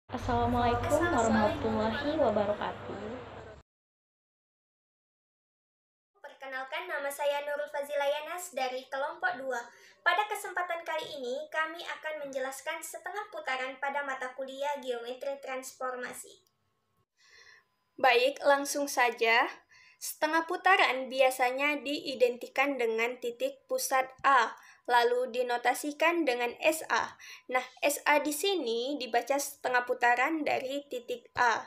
Assalamualaikum warahmatullahi wabarakatuh. Perkenalkan, nama saya Nurul Fazila Yanas dari kelompok 2. Pada kesempatan kali ini, kami akan menjelaskan setengah putaran pada mata kuliah Geometri Transformasi. Baik, langsung saja. Setengah putaran biasanya diidentikan dengan titik pusat A, lalu dinotasikan dengan SA. Nah, SA di sini dibaca setengah putaran dari titik A,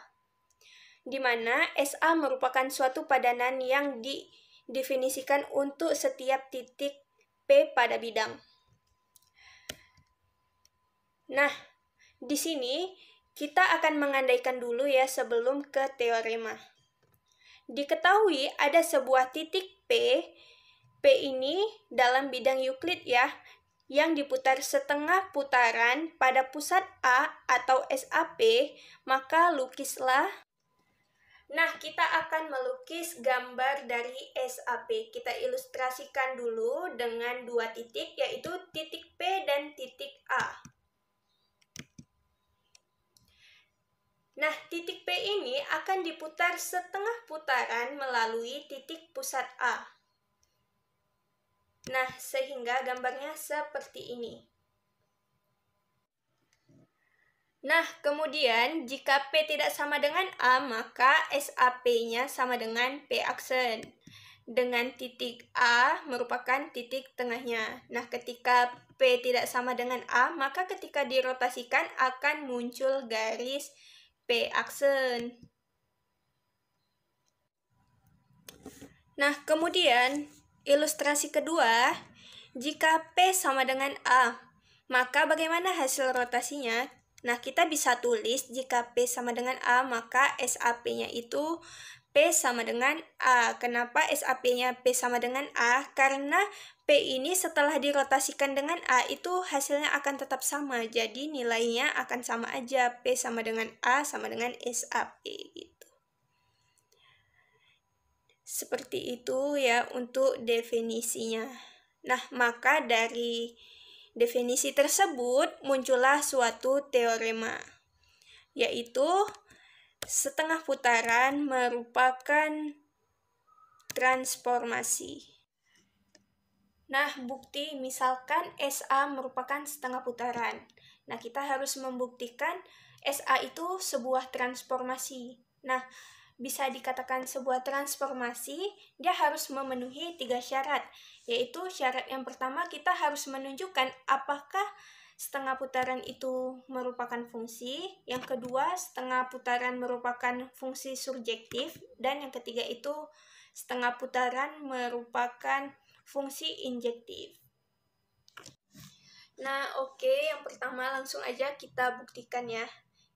di mana SA merupakan suatu padanan yang didefinisikan untuk setiap titik P pada bidang. Nah, di sini kita akan mengandaikan dulu ya sebelum ke teorema. Diketahui ada sebuah titik P. P ini dalam bidang Euclid ya, yang diputar setengah putaran pada pusat A atau SAP, maka lukislah. Nah, kita akan melukis gambar dari SAP. Kita ilustrasikan dulu dengan dua titik, yaitu titik P dan titik A. Nah, titik P ini akan diputar setengah putaran melalui titik pusat A. Nah, sehingga gambarnya seperti ini. Nah, kemudian jika P tidak sama dengan A, maka SAP-nya sama dengan P aksen. Dengan titik A merupakan titik tengahnya. Nah, ketika P tidak sama dengan A, maka ketika dirotasikan akan muncul garis P aksen. Nah, kemudian ilustrasi kedua, jika P sama dengan A, maka bagaimana hasil rotasinya? Nah, kita bisa tulis jika P sama dengan A, maka SAP-nya itu P sama dengan A. Kenapa SAP-nya P sama dengan A? Karena P ini setelah dirotasikan dengan A itu hasilnya akan tetap sama. Jadi nilainya akan sama aja. P sama dengan A sama dengan SAP gitu. Seperti itu ya untuk definisinya. Nah, maka dari definisi tersebut muncullah suatu teorema, yaitu setengah putaran merupakan transformasi. Nah, bukti misalkan SA merupakan setengah putaran. Nah, kita harus membuktikan SA itu sebuah transformasi. Nah, bisa dikatakan sebuah transformasi, dia harus memenuhi 3 syarat, yaitu syarat yang pertama kita harus menunjukkan apakah setengah putaran itu merupakan fungsi, yang kedua setengah putaran merupakan fungsi surjektif, dan yang ketiga itu setengah putaran merupakan fungsi injektif. Nah, oke, yang pertama langsung aja kita buktikan ya.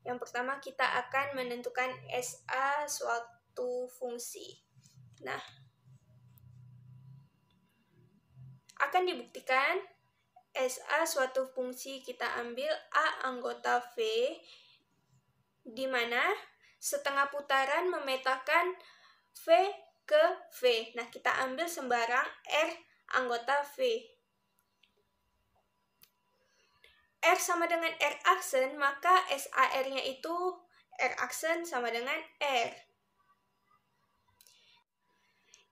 Yang pertama kita akan menentukan SA suatu fungsi. Nah, akan dibuktikan SA suatu fungsi kita ambil A anggota V, di mana setengah putaran memetakan V ke V. Nah, kita ambil sembarang R anggota V. R sama dengan R aksen, maka SAR-nya itu R aksen sama dengan R.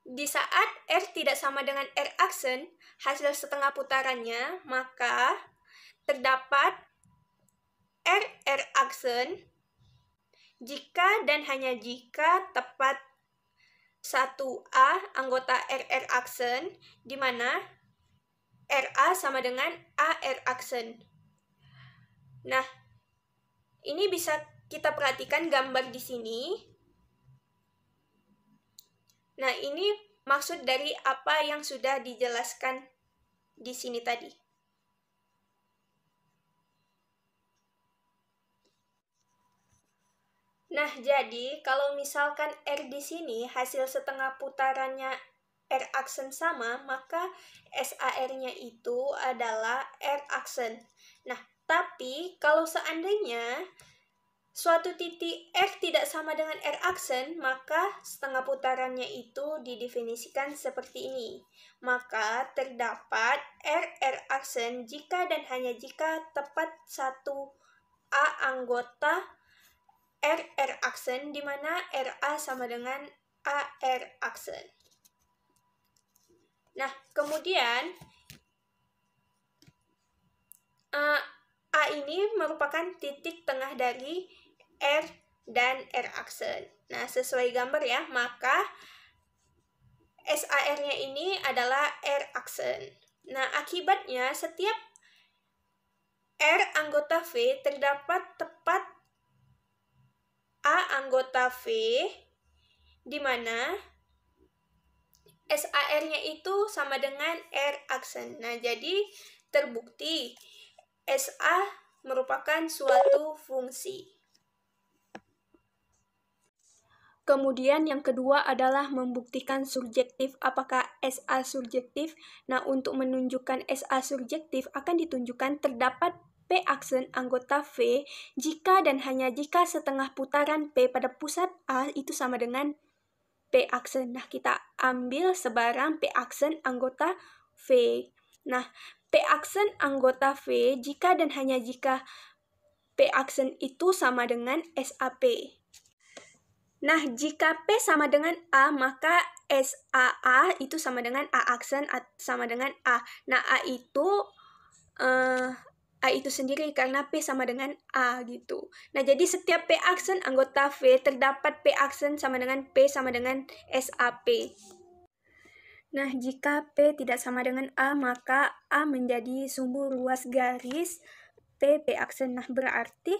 Di saat R tidak sama dengan R aksen, hasil setengah putarannya, maka terdapat R aksen jika dan hanya jika tepat 1A anggota R aksen, di mana RA sama dengan AR aksen. Nah, ini bisa kita perhatikan gambar di sini. Nah, ini maksud dari apa yang sudah dijelaskan di sini tadi. Nah, jadi kalau misalkan R di sini hasil setengah putarannya R aksen sama, maka SAR-nya itu adalah R aksen. Nah, tapi kalau seandainya suatu titik R tidak sama dengan R aksen, maka setengah putarannya itu didefinisikan seperti ini. Maka terdapat R aksen jika dan hanya jika tepat 1A anggota RR aksen, di mana RA sama dengan AR aksen. Nah, kemudian A ini merupakan titik tengah dari R dan R aksen. Nah, sesuai gambar ya, maka SAR-nya ini adalah R aksen. Nah, akibatnya setiap R anggota V terdapat tepat A anggota V, di mana SAR-nya itu sama dengan R aksen. Nah, jadi terbukti SA merupakan suatu fungsi. Kemudian yang kedua adalah membuktikan surjektif. Apakah SA surjektif? Nah, untuk menunjukkan SA surjektif akan ditunjukkan terdapat P aksen anggota V jika dan hanya jika setengah putaran P pada pusat A itu sama dengan P aksen. Nah, kita ambil sebarang P aksen anggota V. Nah, P aksen anggota V jika dan hanya jika P aksen itu sama dengan SAP. Nah, jika P sama dengan A, maka SAA itu sama dengan A aksen sama dengan A. Nah, A itu sendiri karena P sama dengan A gitu. Nah, jadi setiap P aksen anggota V terdapat P aksen sama dengan P sama dengan SAP. Nah, jika P tidak sama dengan A, maka A menjadi sumbu ruas garis P aksen. Nah, berarti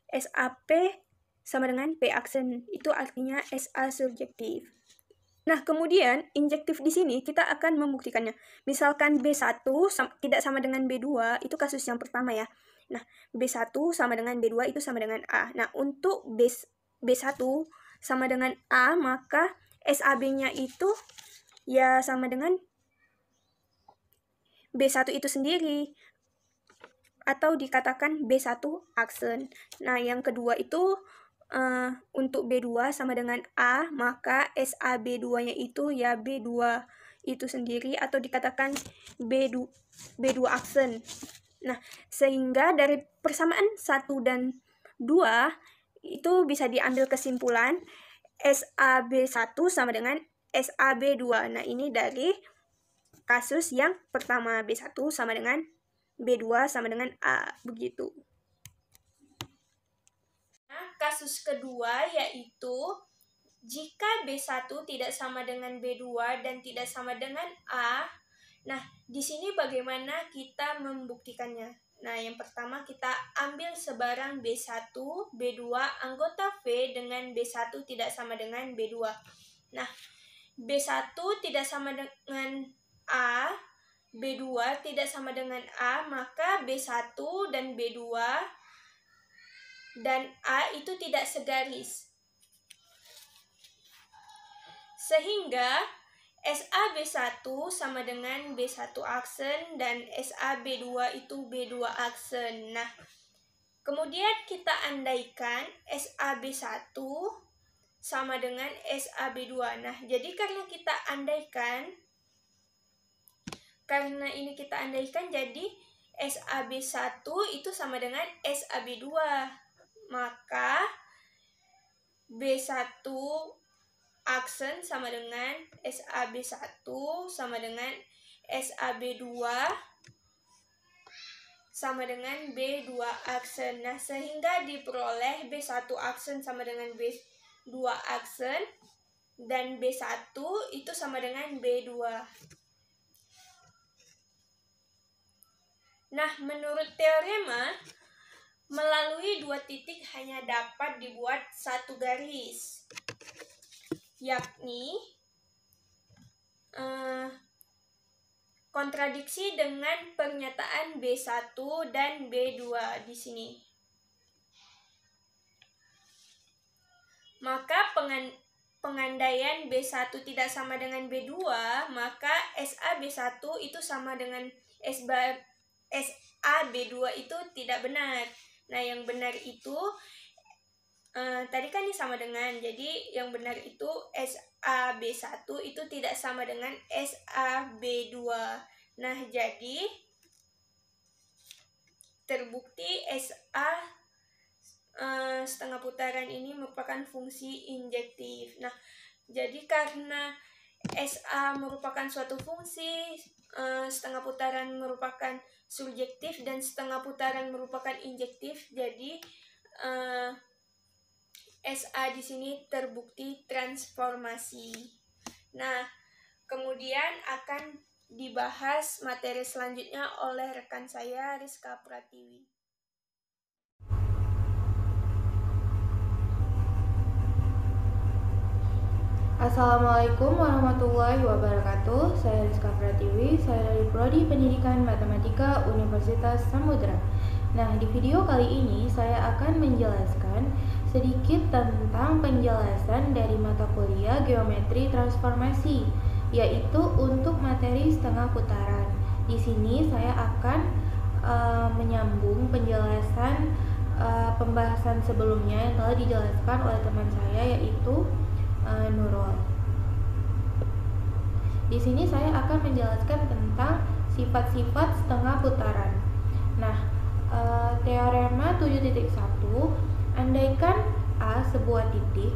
SAP sama dengan P aksen. Itu artinya SA surjektif. Nah, kemudian injektif di sini kita akan membuktikannya. Misalkan B1 tidak sama dengan B2, itu kasus yang pertama ya. Nah, B1 sama dengan B2 itu sama dengan A. Nah, untuk B1 sama dengan A, maka SAB-nya itu ya sama dengan B1 itu sendiri, atau dikatakan B1 aksen. Nah, yang kedua itu untuk B2 sama dengan A, maka SAB2-nya itu ya B2 itu sendiri, atau dikatakan B2 aksen. Nah, sehingga dari persamaan 1 dan 2 itu bisa diambil kesimpulan SAB1 sama dengan SAB2. Nah, ini dari kasus yang pertama, B1 sama dengan B2 sama dengan A, begitu. Kasus kedua yaitu jika B1 tidak sama dengan B2 dan tidak sama dengan A. Nah, di sini bagaimana kita membuktikannya? Nah, yang pertama kita ambil sebarang B1, B2 anggota V dengan B1 tidak sama dengan B2. Nah, B1 tidak sama dengan A, B2 tidak sama dengan A, maka B1 dan B2 dan A itu tidak segaris. Sehingga SAB1 sama dengan B1 aksen dan SAB2 itu B2 aksen. Nah, kemudian kita andaikan SAB1 sama dengan SAB2. Nah, jadi karena ini kita andaikan, jadi SAB1 itu sama dengan SAB2. Maka B1 aksen sama dengan SAB1 sama dengan SAB2 sama dengan B2 aksen. Nah, sehingga diperoleh B1 aksen sama dengan B2 aksen dan B1 itu sama dengan B2. Nah, menurut teorema, melalui dua titik hanya dapat dibuat satu garis, yakni kontradiksi dengan pernyataan B1 dan B2 di sini. Maka pengandaian B1 tidak sama dengan B2, maka SAB1 itu sama dengan SAB2 itu tidak benar. Nah, yang benar itu tadi kan ini sama dengan, jadi yang benar itu SAB1 itu tidak sama dengan SAB2. Nah, jadi terbukti setengah putaran ini merupakan fungsi injektif. Nah, jadi karena SA merupakan suatu fungsi, setengah putaran merupakan surjektif, dan setengah putaran merupakan injektif, jadi SA di sini terbukti transformasi. Nah, kemudian akan dibahas materi selanjutnya oleh rekan saya, Rizka Pratiwi. Assalamualaikum warahmatullahi wabarakatuh. Saya Rizka Pratiwi, saya dari Prodi Pendidikan Matematika Universitas Samudra. Nah, di video kali ini saya akan menjelaskan sedikit tentang penjelasan dari mata kuliah Geometri Transformasi, yaitu untuk materi setengah putaran. Di sini saya akan menyambung penjelasan pembahasan sebelumnya yang telah dijelaskan oleh teman saya, yaitu Nurul. Di sini saya akan menjelaskan tentang sifat-sifat setengah putaran. Nah, teorema 7.1, andaikan A sebuah titik,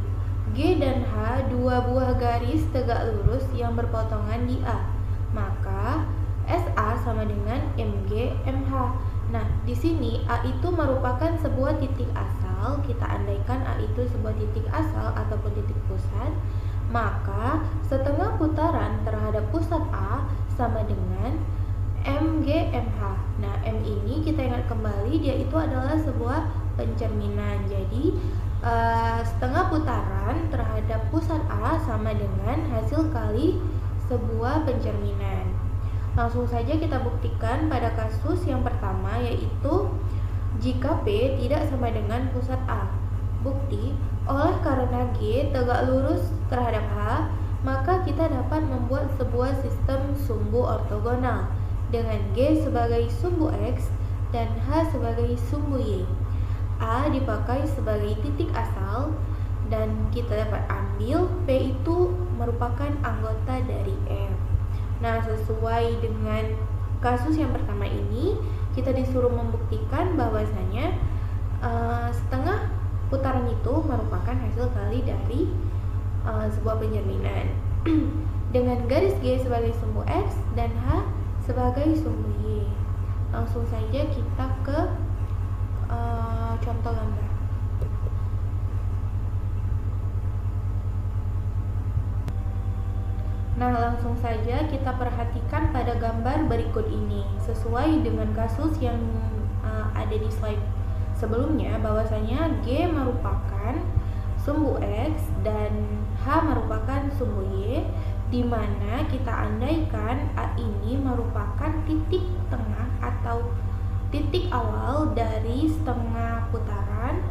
G dan H dua buah garis tegak lurus yang berpotongan di A, maka SA sama dengan MG MH. Nah, di sini A itu merupakan sebuah titik asal. Kita andaikan A itu sebuah titik asal ataupun titik pusat, maka setengah putaran terhadap pusat A sama dengan MG MH. Nah, M ini kita ingat kembali, dia itu adalah sebuah pencerminan. Jadi setengah putaran terhadap pusat A sama dengan hasil kali sebuah pencerminan. Langsung saja kita buktikan pada kasus yang pertama, yaitu jika P tidak sama dengan pusat A. Bukti, oleh karena G tegak lurus terhadap H, maka kita dapat membuat sebuah sistem sumbu ortogonal dengan G sebagai sumbu X dan H sebagai sumbu Y. A dipakai sebagai titik asal dan kita dapat ambil P itu merupakan anggota dari F. Nah, sesuai dengan kasus yang pertama ini, kita disuruh membuktikan bahwasanya setengah putaran itu merupakan hasil kali dari sebuah pencerminan dengan garis G sebagai sumbu X dan H sebagai sumbu Y. Langsung saja kita ke contoh gambar. Nah, langsung saja kita perhatikan pada gambar berikut ini. Sesuai dengan kasus yang ada di slide sebelumnya, bahwasanya G merupakan sumbu X dan H merupakan sumbu Y, di mana kita andaikan A ini merupakan titik tengah atau titik awal dari setengah putaran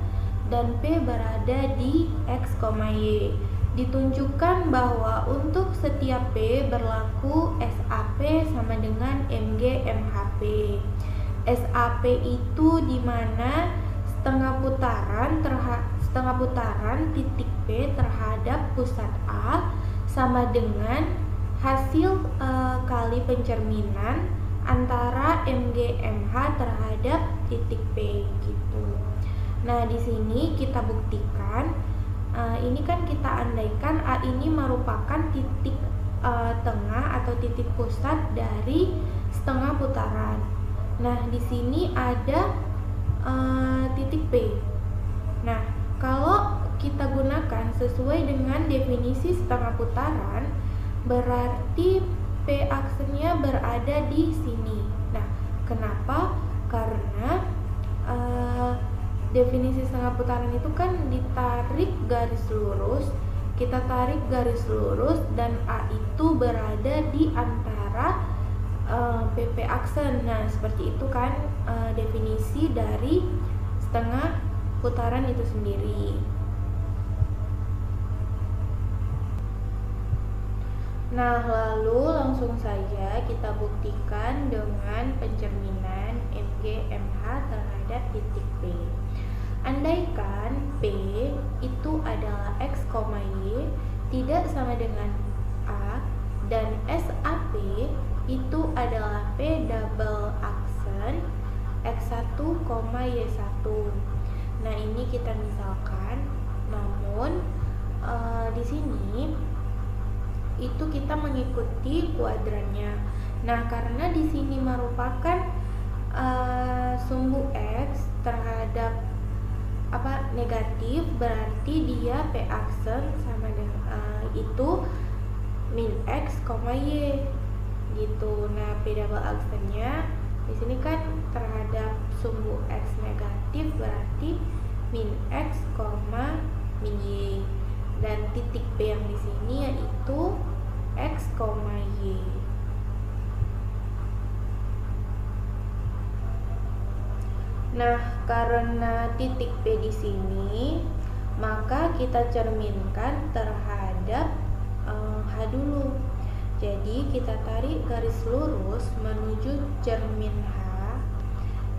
dan P berada di X, Y. Ditunjukkan bahwa untuk setiap P berlaku SAP sama dengan MG MHP. SAP itu di mana setengah putaran titik P terhadap pusat A sama dengan hasil kali pencerminan antara MG MH terhadap titik P gitu. Nah, di sini kita buktikan, ini kan kita andaikan A ini merupakan titik tengah atau titik pusat dari setengah putaran. Nah, di sini ada titik P. Nah, kalau kita gunakan sesuai dengan definisi setengah putaran, berarti P aksennya berada di sini. Nah, kenapa? Karena definisi setengah putaran itu kan ditarik garis lurus, kita tarik garis lurus dan A itu berada di antara PP aksen. Nah, seperti itu kan definisi dari setengah putaran itu sendiri. Nah, lalu langsung saja kita buktikan dengan pencerminan MG MH terhadap titik P. Andaikan P itu adalah X, Y tidak sama dengan A dan SAP itu adalah P double aksen X1, Y1. Nah, ini kita misalkan, namun di sini itu kita mengikuti kuadrannya. Nah, karena di sini merupakan sumbu X terhadap negatif, berarti dia P aksen sama dengan itu min X, Y gitu. Nah, P double aksennya di sini kan terhadap sumbu X negatif, berarti min X, min Y, dan titik P yang di sini yaitu X, Y. Nah, karena titik P di sini, maka kita cerminkan terhadap H dulu. Jadi kita tarik garis lurus menuju cermin H.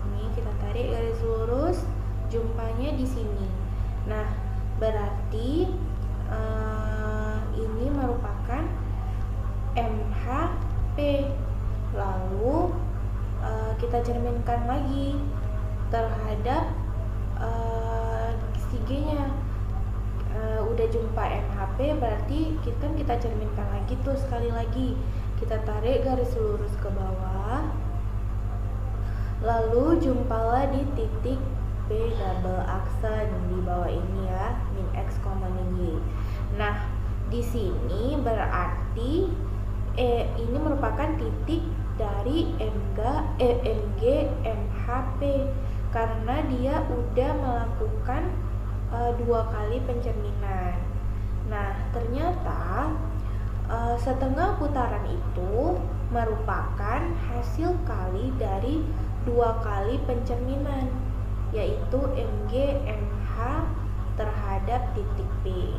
Ini kita tarik garis lurus, jumpanya di sini. Nah, berarti ini merupakan MHP. Lalu kita cerminkan lagi terhadap si G-nya. Udah jumpa MHP, berarti kita cerminkan lagi tuh sekali lagi. Kita tarik garis lurus ke bawah, lalu jumpalah di titik P double aksen di bawah ini ya, min X, min Y. Nah, di sini berarti ini merupakan titik dari MG MHP karena dia udah melakukan 2 kali pencerminan. Nah, ternyata setengah putaran itu merupakan hasil kali dari 2 kali pencerminan, yaitu MG MH terhadap titik P.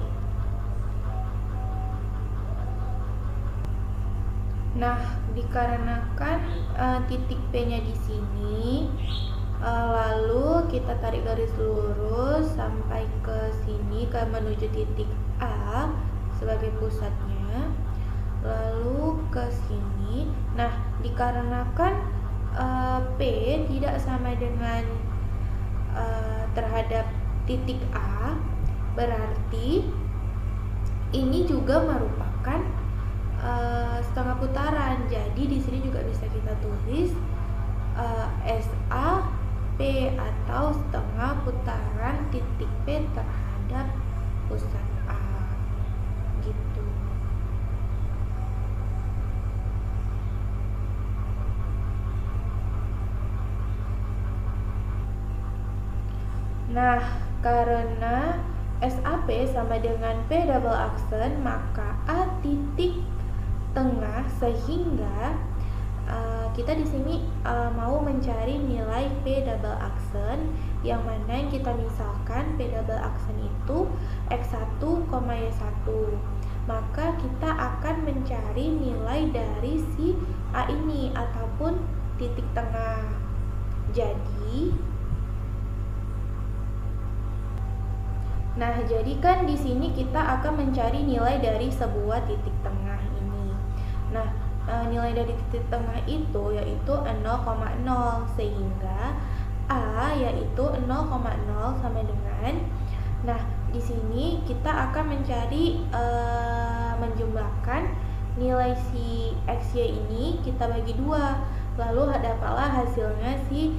Nah, dikarenakan titik P-nya di sini, lalu kita tarik garis lurus sampai ke sini, ke menuju titik A sebagai pusatnya, lalu ke sini. Nah, dikarenakan P tidak sama dengan terhadap titik A, berarti ini juga merupakan setengah putaran. Jadi di sini juga bisa kita tulis SA P atau setengah putaran titik P terhadap pusat A gitu. Nah, karena SAP sama dengan P double aksen, maka A titik tengah, sehingga kita di sini mau mencari nilai P double aksen, yang mana yang kita misalkan P double aksen itu X1, Y1. Maka kita akan mencari nilai dari si A ini ataupun titik tengah. Jadi kan di sini kita akan mencari nilai dari sebuah titik tengah ini. Nah, nilai dari titik tengah itu yaitu 0,0, sehingga A yaitu 0,0 sama dengan, nah di sini kita akan mencari menjumlahkan nilai si XY ini, kita bagi 2, lalu dapatlah hasilnya si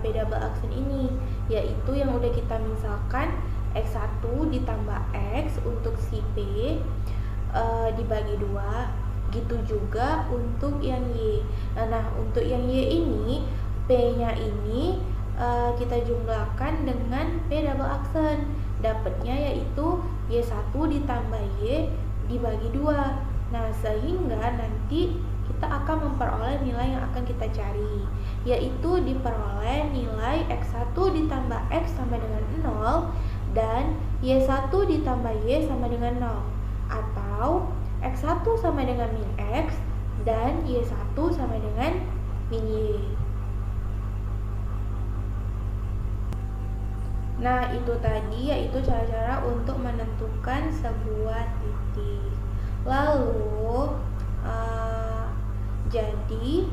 P double aksen ini, yaitu yang udah kita misalkan X1 ditambah X untuk si P dibagi 2, gitu juga untuk yang Y. Nah, untuk yang Y ini, P-nya ini kita jumlahkan dengan P double aksen, dapatnya yaitu Y1 ditambah Y dibagi 2. Nah, sehingga nanti kita akan memperoleh nilai yang akan kita cari, yaitu diperoleh nilai X1 ditambah X sama dengan 0 dan Y1 ditambah Y sama dengan 0, atau X1 sama dengan min X dan Y1 sama dengan min Y. Nah, itu tadi yaitu cara-cara untuk menentukan sebuah titik. Lalu jadi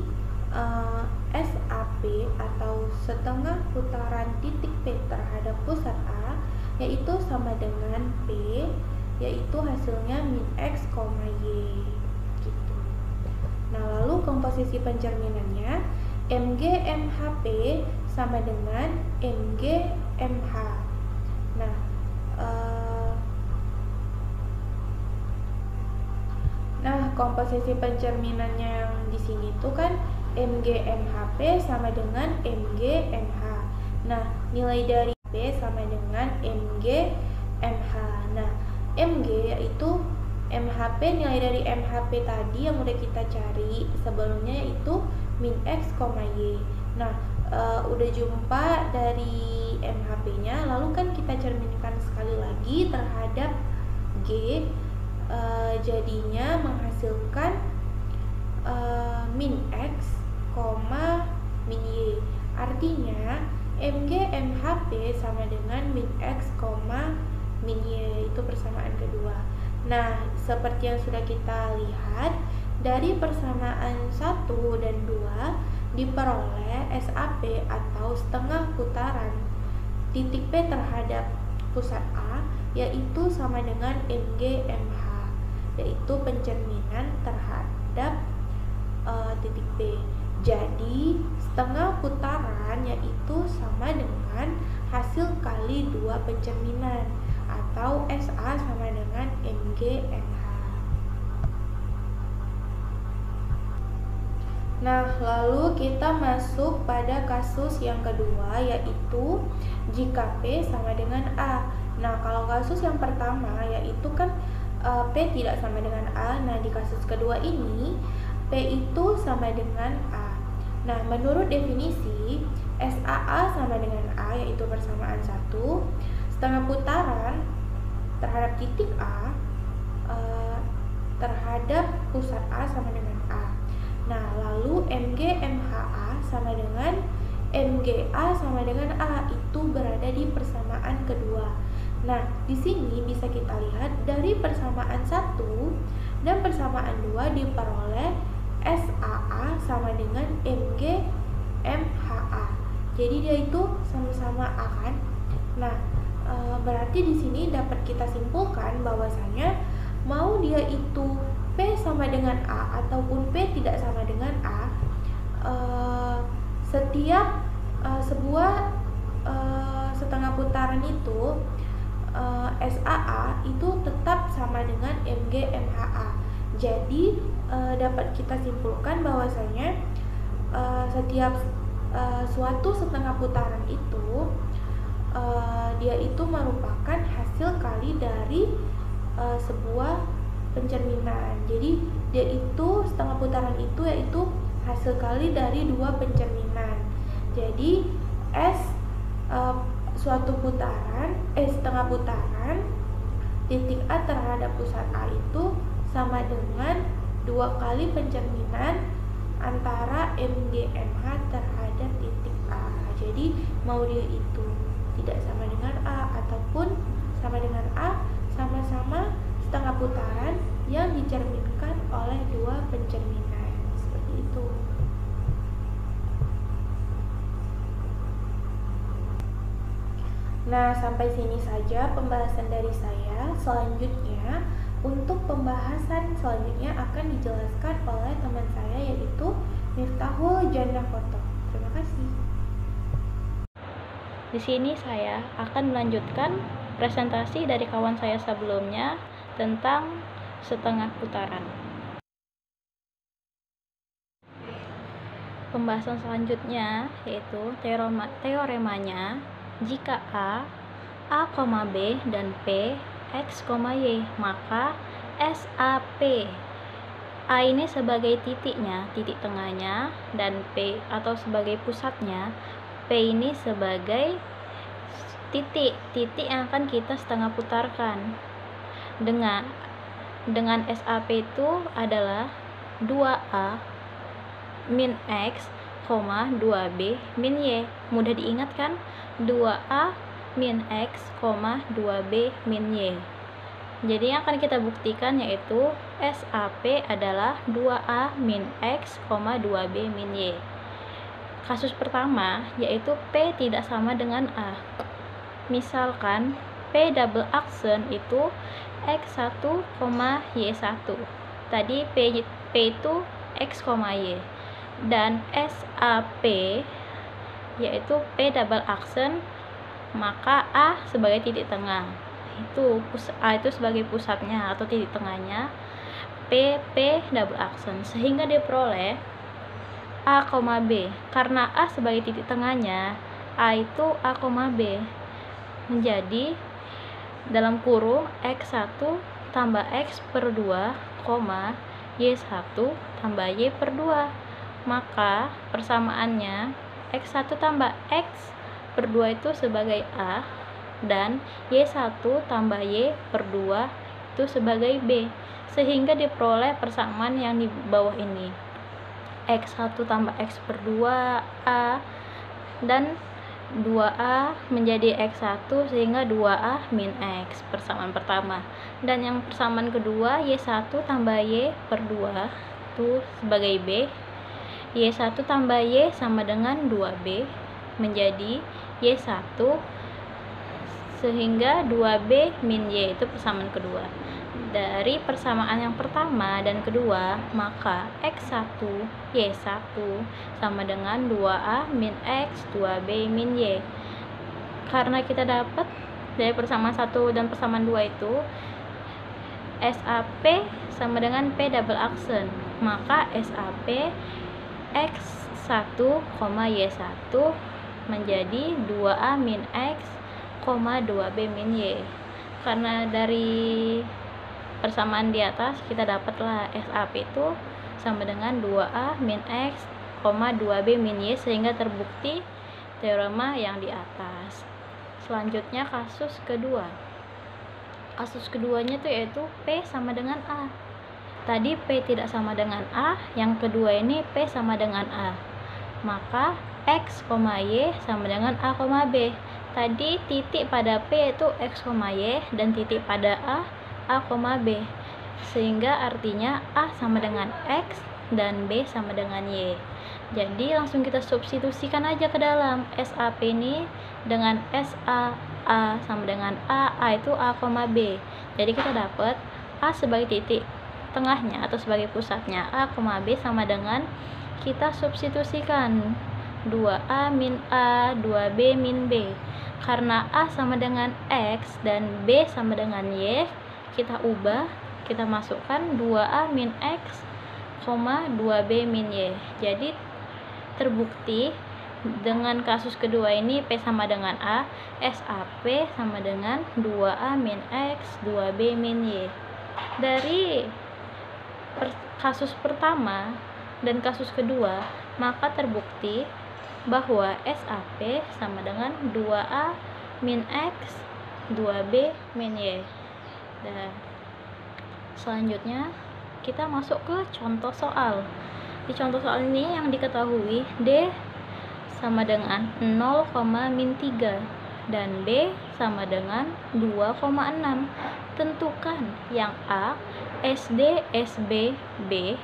SAP atau setengah putaran titik P terhadap pusat A, yaitu sama dengan P, yaitu hasilnya min X, Y gitu. Nah, lalu komposisi pencerminannya Mg MHP sama dengan Mg MH. Nah, komposisi pencerminannya yang di sini tuh kan Mg MHP sama dengan Mg MH. Nah, nilai dari P sama dengan Mg MH. Nah, Mg yaitu MHP, nilai dari MHP tadi yang udah kita cari sebelumnya yaitu min X, Y. Nah, udah jumpa dari MHP-nya, lalu kan kita cerminkan sekali lagi terhadap G, jadinya menghasilkan min X, min Y. Artinya Mg MHP sama dengan min X, min Y, itu persamaan kedua. Nah, seperti yang sudah kita lihat dari persamaan 1 dan 2 diperoleh SAP atau setengah putaran titik P terhadap pusat A yaitu sama dengan Mg MH, yaitu pencerminan terhadap titik P. Jadi setengah putaran yaitu sama dengan hasil kali 2 pencerminan atau SA sama dengan Mg MH. Nah, lalu kita masuk pada kasus yang kedua yaitu jika P sama dengan A. Nah, kalau kasus yang pertama yaitu kan P tidak sama dengan A. Nah, di kasus kedua ini P itu sama dengan A. Nah, menurut definisi SAA sama dengan A yaitu persamaan 1, setengah putaran terhadap titik A terhadap pusat A sama dengan A. Nah, lalu Mg MHA sama dengan MGA sama dengan A, itu berada di persamaan kedua. Nah, di sini bisa kita lihat dari persamaan 1 dan persamaan 2 diperoleh SAA sama dengan Mg MHA. Jadi dia itu sama-sama A kan? Nah, berarti di sini dapat kita simpulkan bahwasanya mau dia itu P sama dengan A ataupun P tidak sama dengan A, setiap sebuah setengah putaran itu SAA itu tetap sama dengan Mg MHA. Jadi dapat kita simpulkan bahwasanya setiap suatu setengah putaran itu dia itu merupakan hasil kali dari sebuah pencerminan. Jadi dia itu setengah putaran itu yaitu hasil kali dari 2 pencerminan. Jadi suatu putaran setengah putaran titik A terhadap pusat A itu sama dengan 2 kali pencerminan antara MGMH terhadap titik A. Jadi mau dia itu tidak sama dengan A ataupun sama dengan A, sama-sama setengah putaran yang dicerminkan oleh 2 pencerminan. Seperti itu. Nah, sampai sini saja pembahasan dari saya. Selanjutnya, untuk pembahasan selanjutnya akan dijelaskan oleh teman saya yaitu Miftahul Jannah Foto. Terima kasih. Di sini saya akan melanjutkan presentasi dari kawan saya sebelumnya tentang setengah putaran. Pembahasan selanjutnya yaitu teoremanya jika A, B dan P, X, Y, maka SAP. A ini sebagai titiknya, titik tengahnya, dan P atau sebagai pusatnya, P ini sebagai titik yang akan kita setengah putarkan. Dengan SAP itu adalah 2A min X, 2B min Y. Mudah diingat kan? 2A min X, 2B min Y. Jadi yang akan kita buktikan yaitu SAP adalah 2A min X, 2B min Y. kasus pertama yaitu P tidak sama dengan A. Misalkan P double aksen itu X1, Y1. Tadi P itu X, Y. Dan SAP yaitu P double aksen, maka A sebagai titik tengah. A itu sebagai pusatnya atau titik tengahnya, P double aksen, sehingga diperoleh A, B. Karena A sebagai titik tengahnya, A itu A, B menjadi dalam kurung X1 tambah X per 2, Y1 tambah Y per 2. Maka persamaannya X1 tambah X per 2 itu sebagai A, dan Y1 tambah Y per 2 itu sebagai B, sehingga diperoleh persamaan yang di bawah ini. X1 tambah X per 2 A, dan 2A menjadi X1 sehingga 2A min X, persamaan pertama. Dan yang persamaan kedua, Y1 tambah Y per 2 itu sebagai B, Y1 tambah Y sama dengan 2B menjadi Y1 sehingga 2B min Y itu persamaan kedua. Dari persamaan yang pertama dan kedua, maka X1 Y1 sama dengan 2A min X 2B min Y. Karena kita dapat dari persamaan 1 dan persamaan 2 itu SAP sama dengan P double aksen, maka SAP X1, Y1 menjadi 2A min X, 2B min Y. Karena dari persamaan di atas kita dapatlah SAP itu sama dengan 2A min X, 2B min Y, sehingga terbukti teorema yang di atas. Selanjutnya kasus kedua. Kasus keduanya itu yaitu P sama dengan A. Tadi P tidak sama dengan A, yang kedua ini P sama dengan A. Maka X, Y sama dengan A, B. Tadi titik pada P itu X, Y, dan titik pada A, B. Sehingga artinya A sama dengan X dan B sama dengan Y. Jadi langsung kita substitusikan aja ke dalam SAP ini dengan SA. A sama dengan A itu A, B. Jadi kita dapat A sebagai titik tengahnya atau sebagai pusatnya, A, B sama dengan kita substitusikan 2A min A, 2B min B. Karena A sama dengan X dan B sama dengan Y, kita ubah, kita masukkan 2A min X, 2B min Y. Jadi terbukti dengan kasus kedua ini P sama dengan A, SAP sama dengan 2A min X, 2B min Y. Dari kasus pertama dan kasus kedua, maka terbukti bahwa SAP sama dengan 2A min X, 2B min Y. Dan selanjutnya kita masuk ke contoh soal. Di contoh soal ini yang diketahui D sama dengan 0, min 3 dan B sama dengan 2,6. Tentukan yang A SD, SB, B,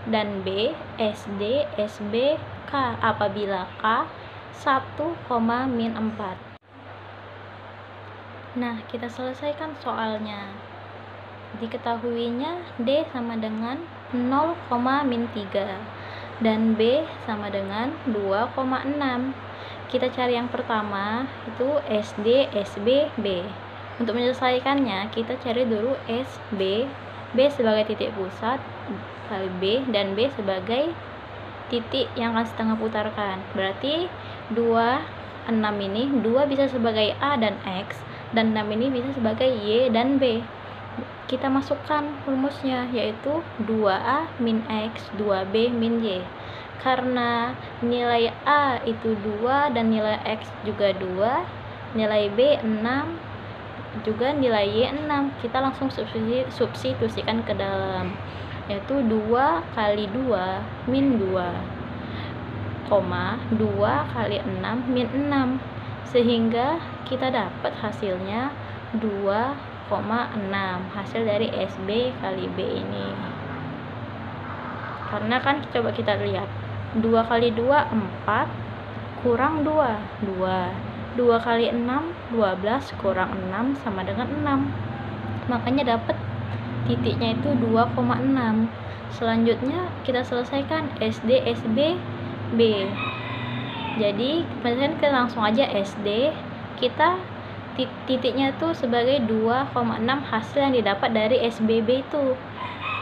dan B SD, SB, K apabila K 1, min 4. Nah, kita selesaikan soalnya. Diketahuinya D sama dengan 0, min 3 dan B sama dengan 2,6. Kita cari yang pertama itu SD, SB, B. Untuk menyelesaikannya kita cari dulu SB, B sebagai titik pusat kali B, dan B sebagai titik yang akan setengah putarkan. Berarti 2, 6 ini 2 bisa sebagai A dan X, dan 6 ini bisa sebagai Y dan B. Kita masukkan rumusnya, yaitu 2A min X, 2B min Y. Karena nilai A itu 2 dan nilai X juga 2, nilai B 6, juga nilai Y 6. Kita langsung substitusikan ke dalam, yaitu 2 kali 2 min 2, 2 kali 6 min 6, sehingga kita dapat hasilnya 2,6, hasil dari SB kali B ini. Karena kan coba kita lihat 2 kali 2 4, kurang 2. 2 kali 6, 12 kurang 6 sama dengan 6. Makanya dapat titiknya itu 2,6. Selanjutnya kita selesaikan SD, SB, B. Jadi kita langsung aja SD, kita titiknya itu sebagai 2,6 hasil yang didapat dari SBB itu.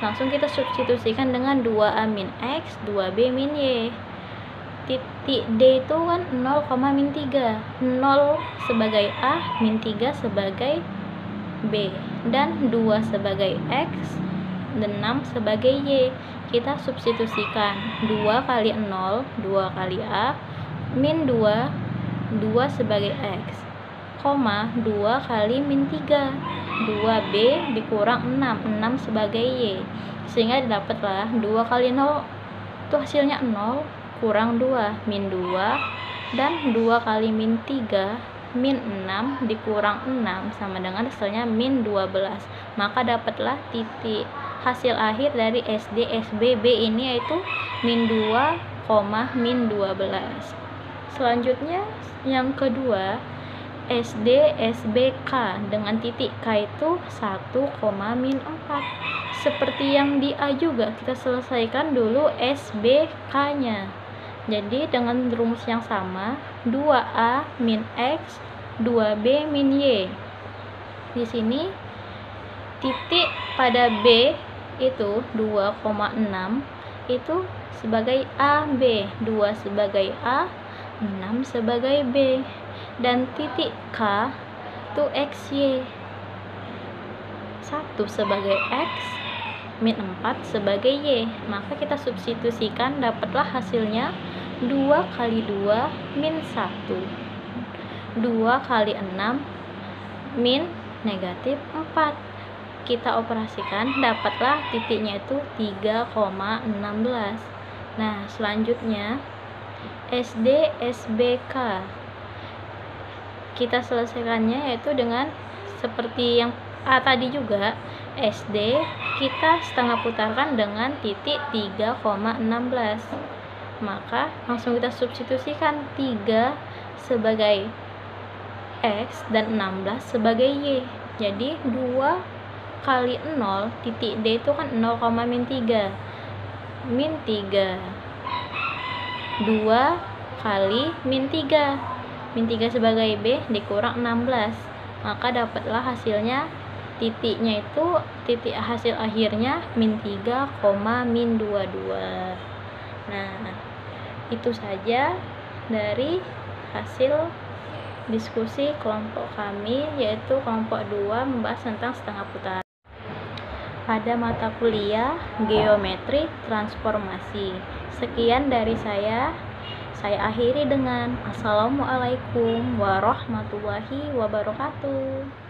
Langsung kita substitusikan dengan 2A min X, 2B min Y. Titik D itu kan 0,-3. 0 sebagai A, min 3 sebagai B, dan 2 sebagai X, dan 6 sebagai Y. Kita substitusikan 2 kali 0, 2 kali A, min 2, 2 sebagai X, 2 kali min 3, 2B dikurang 6, 6 sebagai Y. Sehingga didapatlah 2 kali 0 itu hasilnya 0, kurang 2, min 2, dan 2 kali min 3, min 6 dikurang 6 sama dengan hasilnya min 12. Maka dapatlah titik hasil akhir dari SD, SB, B ini yaitu min 2, min 12. Selanjutnya yang kedua, SD, SB, K dengan titik K itu 1, min 4. Seperti yang di A juga, kita selesaikan dulu SB, K-nya. Jadi dengan rumus yang sama, 2A min X, 2B min Y. Di sini titik pada B itu 2,6 itu sebagai AB, 2 sebagai A, 6 sebagai B. Dan titik K itu XY, 1 sebagai X, min 4 sebagai Y. Maka kita substitusikan, dapatlah hasilnya 2 kali 2 min 1, 2 kali 6 min negatif 4. Kita operasikan, dapatlah titiknya itu 3,16. Nah, selanjutnya SD, SBK kita selesaikannya yaitu dengan seperti yang A tadi juga. SD kita setengah putarkan dengan titik 3,16. Maka langsung kita substitusikan 3 sebagai X dan 16 sebagai Y. Jadi 2 kali 0 titik D itu kan 0, min 3, min 3, 2 kali min 3, min 3 sebagai B dikurang 16. Maka dapatlah hasilnya, titiknya itu titik hasil akhirnya min 3, min 22. Nah, itu saja dari hasil diskusi kelompok kami, yaitu kelompok 2 membahas tentang setengah putaran pada mata kuliah Geometri Transformasi. Sekian dari saya akhiri dengan Assalamualaikum warahmatullahi wabarakatuh.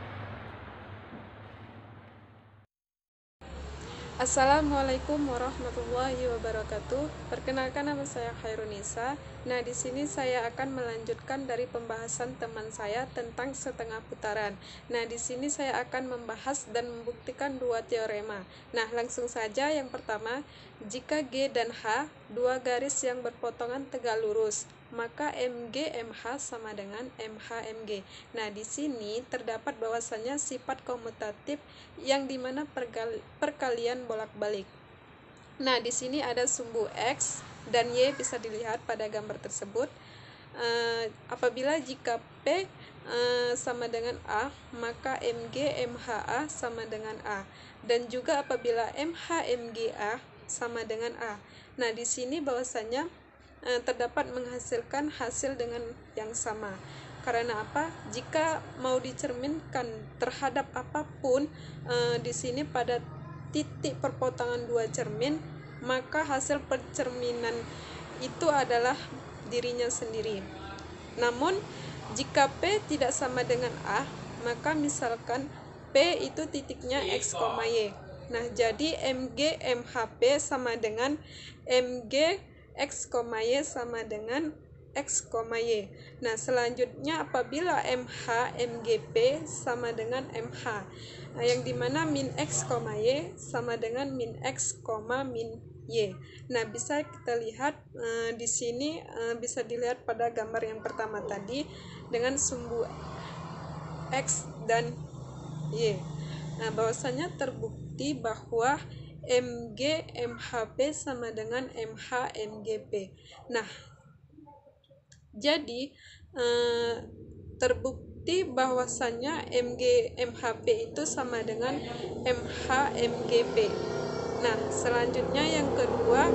Assalamualaikum warahmatullahi wabarakatuh. Perkenalkan, nama saya Khairunisa. Nah, di sini saya akan melanjutkan dari pembahasan teman saya tentang setengah putaran. Nah, di sini saya akan membahas dan membuktikan dua teorema. Nah, langsung saja. Yang pertama, jika G dan H dua garis yang berpotongan tegak lurus, maka MG MH sama dengan MH MG. Nah, di sini terdapat bahwasanya sifat komutatif yang dimana perkalian bolak-balik. Nah, di sini ada sumbu X dan Y bisa dilihat pada gambar tersebut. Apabila jika P sama dengan A, maka MG MHA sama dengan A. Dan juga apabila MH MGA sama dengan A. Nah, di sini bahwasanya terdapat menghasilkan hasil dengan yang sama. Karena apa? Jika mau dicerminkan terhadap apapun di sini pada titik perpotongan dua cermin, maka hasil percerminan itu adalah dirinya sendiri. Namun jika P tidak sama dengan A, maka misalkan P itu titiknya X, Y. Nah, jadi MG MHP sama dengan MG X, Y sama dengan X, Y. Nah, selanjutnya apabila MH MGP sama dengan MH, yang dimana min X, Y sama dengan min X, min Y. Nah, bisa kita lihat di sini bisa dilihat pada gambar yang pertama tadi dengan sumbu X dan Y. Nah, bahwasanya terbukti bahwa MG MHP sama dengan MH MGP. Nah, jadi terbukti bahwasanya MG MHP itu sama dengan MH MGP. Nah, selanjutnya yang kedua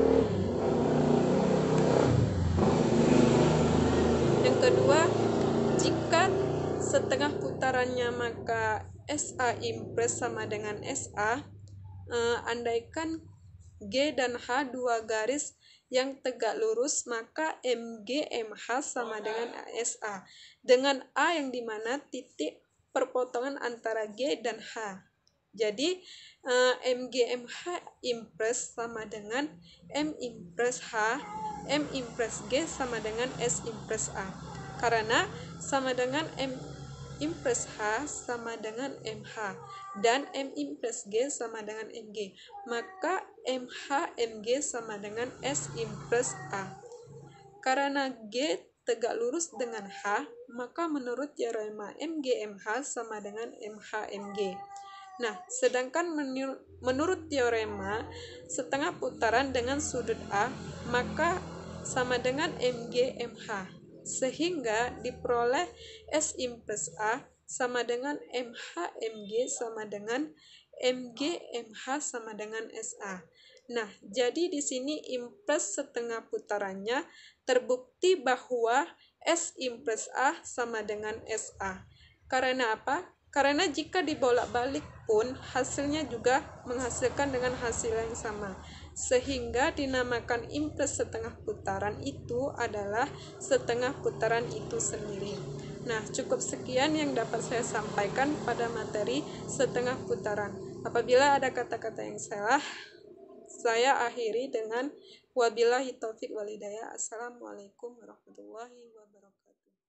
jika setengah putarannya maka SA impres sama dengan SA, andaikan G dan H dua garis yang tegak lurus, maka MG MH sama dengan SA dengan A yang dimana titik perpotongan antara G dan H. Jadi MG MH impres sama dengan M impres H, M impres G sama dengan S impres A. Karena sama dengan M impres H sama dengan MH dan M impres G sama dengan MG, maka MH MG sama dengan S impres A. Karena G tegak lurus dengan H, maka menurut teorema MG MH sama dengan MH MG. Nah, sedangkan menurut teorema setengah putaran dengan sudut A, maka sama dengan MG MH, sehingga diperoleh S impres A sama dengan MH MG sama dengan MG MH sama dengan SA. Nah, jadi di sini impres setengah putarannya terbukti bahwa S impres A sama dengan SA. Karena apa? Karena jika dibolak-balik pun hasilnya juga menghasilkan dengan hasil yang sama, sehingga dinamakan impres setengah putaran itu adalah setengah putaran itu sendiri. Nah, cukup sekian yang dapat saya sampaikan pada materi setengah putaran. Apabila ada kata-kata yang salah, saya akhiri dengan wabillahi taufik walhidayah. Assalamualaikum warahmatullahi wabarakatuh.